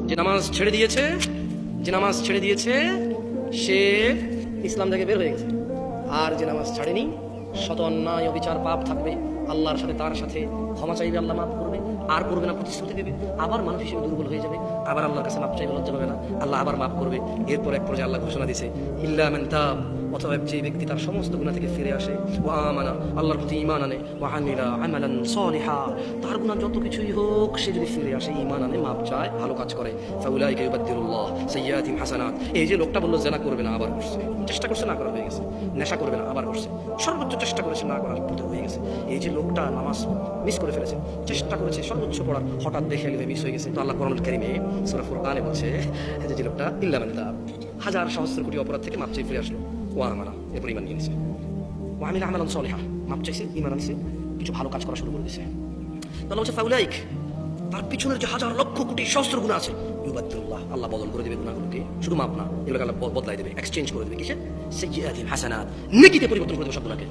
যে নামাজ ছেড়ে দিয়েছে সে ইসলাম থেকে বের হয়ে গেছে। আর যে নামাজ ছাড়েনি, শত অন্যায় অবিচার পাপ থাকবে, আল্লাহর সাথে তার সাথে ক্ষমা চাইবে, আল্লাহ মাফ করবে, আর করবে না, প্রতিশ্রুতি দেবে, আবার মানুষ হিসেবে দুর্বল হয়ে যাবে, আবার আল্লাহর কাছে মাফ চাইবে, লজ্জা পাবে না, আল্লাহ আবার মাফ করবে। এরপর এক পর্যায়ে আল্লাহ ঘোষণা দিয়েছে ইল্লা মান তাব, অথবা যে ব্যক্তি তার সমস্ত গুনাহ থেকে ফিরে আসে, ওয়া আমানা, আল্লাহর প্রতি ঈমান আনে, ওয়া আমিলা আমালান সালিহা, তার গুনাহ যত কিছুই হোক সে যদি ফিরে আসে, ঈমান আনে, মাপ চায়, ভালো কাজ করে, ফাউলাইকা ইউবাদদিলুল্লাহ সাইয়্যাতিহিম হাসানাত। এই যে লোকটা বলল জেনা করবে না, আবার করছে, চেষ্টা করছে না করা হয়ে গেছে, নেশা করবে না, আবার করছে, সর্বোচ্চ চেষ্টা করেছে না করার পর হয়ে গেছে। এই যে লোকটা নামাজ মিস করে ফেলেছে, চেষ্টা করেছে সর্বোচ্চ পড়ার, হঠাৎ দেখে গেলে মিস হয়ে গেছে, তো আল্লাহ কোরআনুল কারীমে সূরা ফুরকানে বলছে যে লোকটা ইল্লা মান তাব, হাজার সহস্র কোটি অপরাধ থেকে মাপ চেয়ে ফিরে আসলো, ওয়া আমানা, এরপর ঈমান নিয়ে নিয়েছে, ওয়া আমিলা আমালান সালিহা, মাপ চাইছে, ঈমান আনছে, কিছু ভালো কাজ করা শুরু করে দিয়েছে। তাহলে হচ্ছে ফাউলাইক, তার পিছনের যে হাজার লক্ষ কোটি সহস্র গুনাহ আছে, ইউবাদদিলুল্লাহ, আল্লাহ বদল করে দেবে গুনাহগুলোকে, শুধু মাপ না, এগুলোকে আল্লাহ বদলাই দেবে, এক্সচেঞ্জ করে দেবে, কিসে? সাইয়্যাতিহিম হাসানাত, নেকিতে পরিবর্তন করে দেবে সব গুনাহকে।